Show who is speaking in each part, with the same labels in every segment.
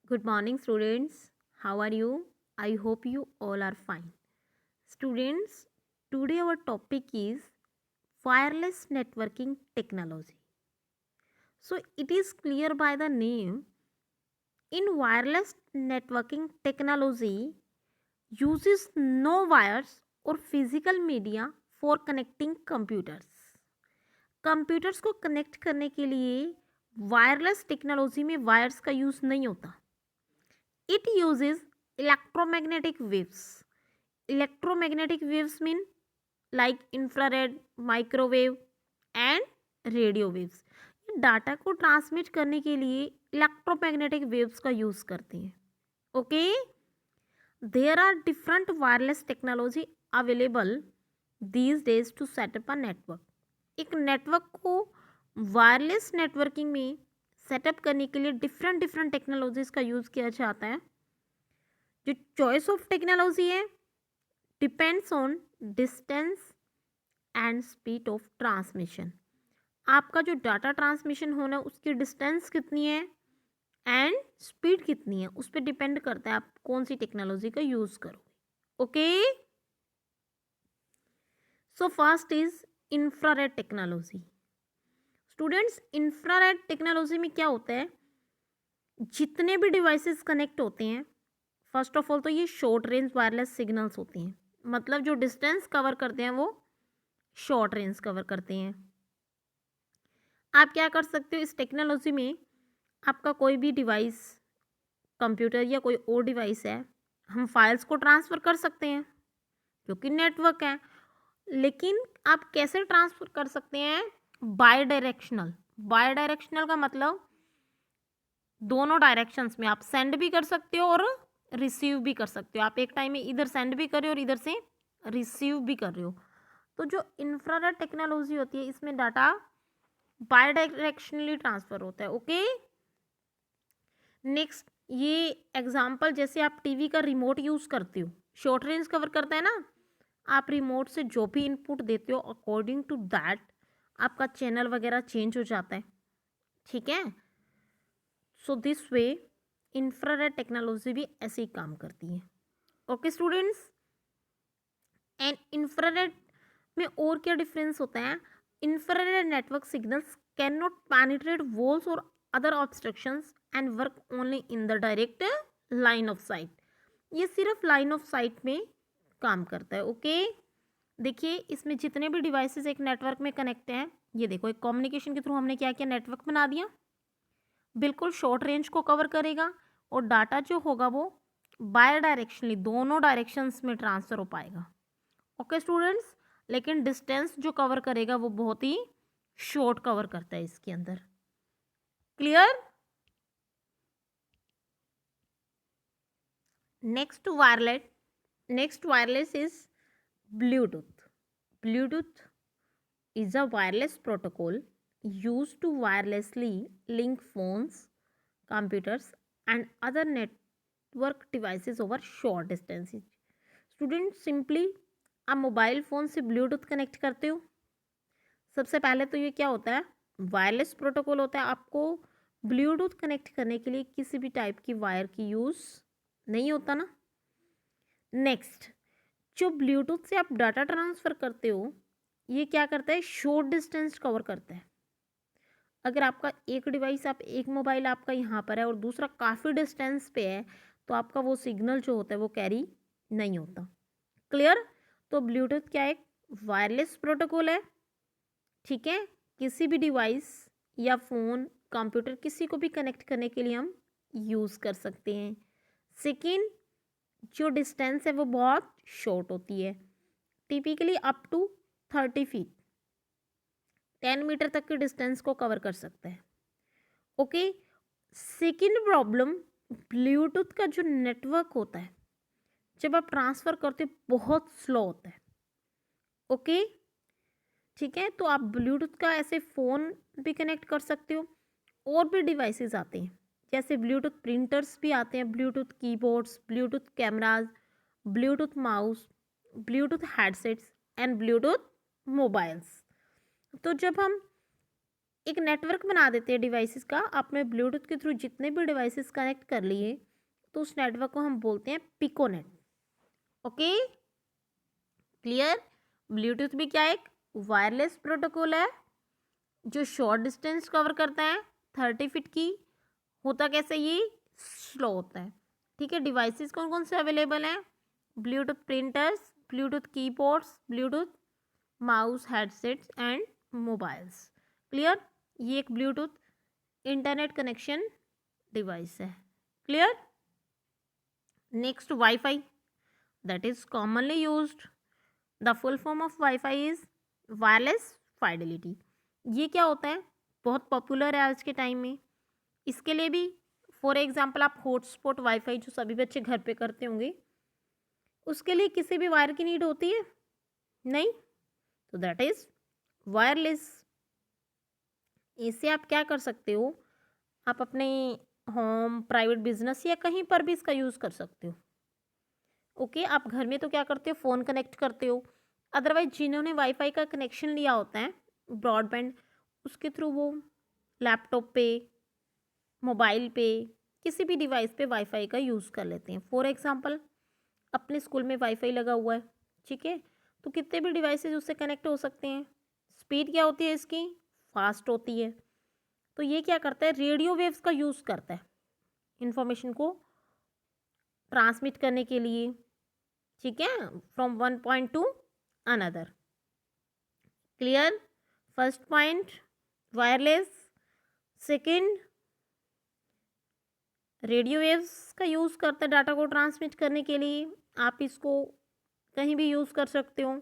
Speaker 1: Good morning, students. How are you? I hope you all are fine. Students, today our topic is wireless networking technology. So, it is clear by the name in wireless networking technology uses no wires or physical media for connecting computers. Computers को connect करने के लिए wireless technology में wires का use नहीं होता. It uses electromagnetic waves. Electromagnetic waves mean like infrared, microwave and radio waves. ये data को ट्रांसमिट करने के लिए इलेक्ट्रोमैग्नेटिक वेव्स का यूज करते हैं. Okay, there are different wireless technology available these days to set up a network. एक network को वायरलेस नेटवर्किंग में सेटअप करने के लिए डिफरेंट डिफरेंट टेक्नोलॉजीज का यूज किया जाता है. जो चॉइस ऑफ टेक्नोलॉजी है depends on distance and speed of transmission. आपका जो डाटा ट्रांसमिशन होना है उसकी डिस्टेंस कितनी है एंड स्पीड कितनी है उस पर डिपेंड करता है आप कौन सी टेक्नोलॉजी का यूज करोगे. Okay, so first is infrared technology. Students, infrared technology में क्या होता है, जितने भी डिवाइसेस कनेक्ट होते हैं फर्स्ट ऑफ ऑल तो ये शॉर्ट रेंज वायरलेस सिग्नल्स होते हैं. मतलब जो डिस्टेंस कवर करते हैं वो शॉर्ट रेंज कवर करते हैं. आप क्या कर सकते हो इस टेक्नोलॉजी में, आपका कोई भी डिवाइस कंप्यूटर या कोई और डिवाइस है, हम फाइल्स को ट्रांसफ़र कर सकते हैं क्योंकि नेटवर्क है. लेकिन आप कैसे ट्रांसफ़र कर सकते हैं, बाय डायरेक्शनल. बाय डायरेक्शनल का मतलब दोनों डायरेक्शंस में आप सेंड भी कर सकते हो और रिसीव भी कर सकते हो. आप एक टाइम में इधर सेंड भी कर रहे हो और इधर से रिसीव भी कर रहे हो. तो जो इंफ्रारेड टेक्नोलॉजी होती है इसमें डाटा बाय डायरेक्शनली ट्रांसफ़र होता है. ओके, नेक्स्ट ये एग्जांपल जैसे आप टीवी का रिमोट यूज़ करते हो, शॉर्ट रेंज कवर करता है ना. आप रिमोट से जो भी इनपुट देते हो अकॉर्डिंग टू दैट आपका चैनल वगैरह चेंज हो जाता है. ठीक है, so this way infrared technology भी ऐसे ही काम करती है. ओके स्टूडेंट्स, एंड इंफ्रारेड में और क्या डिफरेंस होता है, infrared network signals can not penetrate walls और other obstructions and work only in the direct line of sight. ये सिर्फ लाइन ऑफ साइट में काम करता है. ओके, देखिए इसमें जितने भी डिवाइसेस एक नेटवर्क में कनेक्ट हैं, ये देखो एक कम्युनिकेशन के थ्रू हमने क्या किया, नेटवर्क बना दिया. बिल्कुल शॉर्ट रेंज को कवर करेगा और डाटा जो होगा वो बाय डायरेक्शनली दोनों डायरेक्शंस में ट्रांसफ़र हो पाएगा. ओके स्टूडेंट्स, लेकिन डिस्टेंस जो कवर करेगा वो बहुत ही शॉर्ट कवर करता है इसके अंदर. Clear. Next wireless is Bluetooth. Bluetooth is a wireless protocol used to wirelessly link phones, computers, and other network devices over short distances. Student simply आप मोबाइल फ़ोन से ब्लूटूथ कनेक्ट करते हो. सबसे पहले तो ये क्या होता है, वायरलेस प्रोटोकॉल होता है. आपको ब्लूटूथ कनेक्ट करने के लिए किसी भी टाइप की वायर की यूज़ नहीं होता ना. नेक्स्ट, जो ब्लूटूथ से आप डाटा ट्रांसफ़र करते हो ये क्या करता है, शॉर्ट डिस्टेंस कवर करता है. अगर आपका एक डिवाइस आप एक मोबाइल आपका यहाँ पर है और दूसरा काफ़ी डिस्टेंस पे है तो आपका वो सिग्नल जो होता है वो कैरी नहीं होता. क्लियर. तो ब्लूटूथ क्या एक वायरलेस प्रोटोकॉल है. ठीक है, किसी भी डिवाइस या फ़ोन कंप्यूटर किसी को भी कनेक्ट करने के लिए हम यूज़ कर सकते हैं. सेकेंड, जो डिस्टेंस है वो बहुत शॉर्ट होती है, typically up to 30 feet, 10 metre तक के डिस्टेंस को कवर कर सकता है. ओके, सेकेंड प्रॉब्लम, ब्लूटूथ का जो नेटवर्क होता है जब आप ट्रांसफ़र करते हो बहुत स्लो होता है. ओके, ठीक है, तो आप ब्लूटूथ का ऐसे फ़ोन भी कनेक्ट कर सकते हो. और भी डिवाइसेस आते हैं जैसे ब्लूटूथ प्रिंटर्स भी आते हैं, Bluetooth keyboards, Bluetooth cameras, Bluetooth mouse, Bluetooth headsets and Bluetooth mobiles. तो जब हम एक नेटवर्क बना देते हैं डिवाइसेस का। आपने ब्लूटूथ के थ्रू जितने भी डिवाइसेस कनेक्ट कर लिए तो उस नेटवर्क को हम बोलते हैं पिकोनेट। Okay, clear. ब्लूटूथ भी क्या एक वायरलेस प्रोटोकॉल है जो शॉर्ट डिस्टेंस कवर करता है 30 फीट की। होता कैसे, ये स्लो होता है। ठीक है, डिवाइसेस कौन कौन से अवेलेबल हैं? Bluetooth printers, Bluetooth keyboards, Bluetooth mouse, headsets and mobiles. Clear, ये एक ब्लूटूथ इंटरनेट कनेक्शन डिवाइस है। Clear. Next, wifi, that is commonly used. The full form of wifi is wireless fidelity. ये क्या होता है? बहुत पॉपुलर है आज के टाइम में। इसके लिए भी फॉर एग्जांपल आप हॉटस्पॉट वाईफाई जो सभी बच्चे घर पे करते होंगे, उसके लिए किसी भी वायर की नीड होती है? नहीं, तो दैट इज वायरलेस। इससे आप क्या कर सकते हो, आप अपने होम, प्राइवेट बिजनेस या कहीं पर भी इसका यूज़ कर सकते हो। ओके, आप घर में तो क्या करते हो, फ़ोन कनेक्ट करते हो। अदरवाइज जिन्होंने वाईफाई का कनेक्शन लिया होता है ब्रॉडबैंड, उसके थ्रू वो लैपटॉप पे, मोबाइल पे, किसी भी डिवाइस पे वाईफाई का यूज़ कर लेते हैं। फॉर एग्जांपल अपने स्कूल में वाईफाई लगा हुआ है, ठीक है, तो कितने भी डिवाइसेज उससे कनेक्ट हो सकते हैं। स्पीड क्या होती है इसकी? फास्ट होती है। तो ये क्या करता है, रेडियो वेव्स का यूज़ करता है इंफॉर्मेशन को ट्रांसमिट करने के लिए। ठीक है, from one point two another. Clear. First point wireless, second radio waves का यूज़ करता है डाटा को ट्रांसमिट करने के लिए। आप इसको कहीं भी यूज़ कर सकते हो,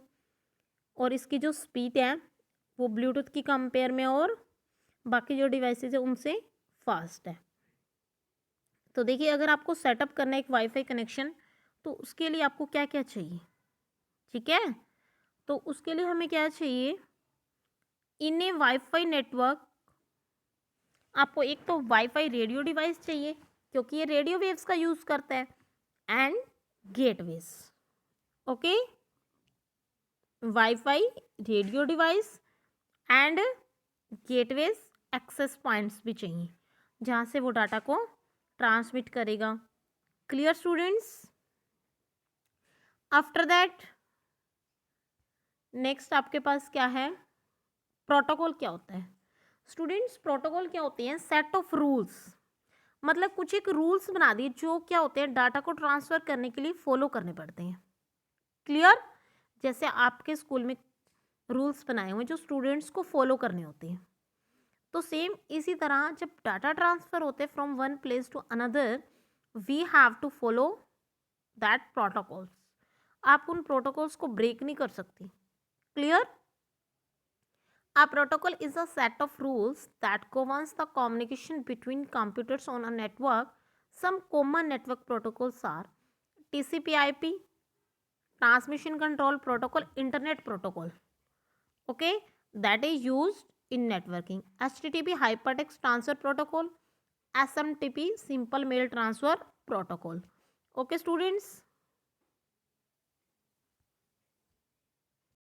Speaker 1: और इसकी जो स्पीड है वो ब्लूटूथ की कंपेयर में और बाकी जो डिवाइसेज है उनसे फास्ट है। तो देखिए, अगर आपको सेटअप करना है एक वाईफाई कनेक्शन, तो उसके लिए आपको क्या क्या चाहिए? ठीक है, तो उसके लिए हमें क्या चाहिए, इन ए वाईफाई नेटवर्क आपको एक तो वाईफाई रेडियो डिवाइस चाहिए क्योंकि ये रेडियो वेव्स का यूज़ करता है, and gateways. Okay, wifi radio device and gateways access points भी चाहिए जहाँ से वो डाटा को ट्रांसमिट करेगा। Clear students. After that next आपके पास क्या है, प्रोटोकॉल क्या होता है? स्टूडेंट्स, प्रोटोकॉल क्या होते हैं? सेट ऑफ रूल्स, मतलब कुछ एक रूल्स बना दिए जो क्या होते हैं, डाटा को ट्रांसफर करने के लिए फॉलो करने पड़ते हैं। क्लियर। जैसे आपके स्कूल में रूल्स बनाए हुए जो स्टूडेंट्स को फॉलो करने होते हैं, तो सेम इसी तरह जब डाटा ट्रांसफर होते हैं from one place to another, we have to follow that protocols. आप उन प्रोटोकॉल्स को ब्रेक नहीं कर सकती। Clear. A protocol is a set of rules that governs the communication between computers on a network. Some common network protocols are TCP/IP, Transmission Control Protocol, Internet Protocol. Okay, that is used in networking. HTTP, Hypertext Transfer Protocol, SMTP, Simple Mail Transfer Protocol. Okay, students.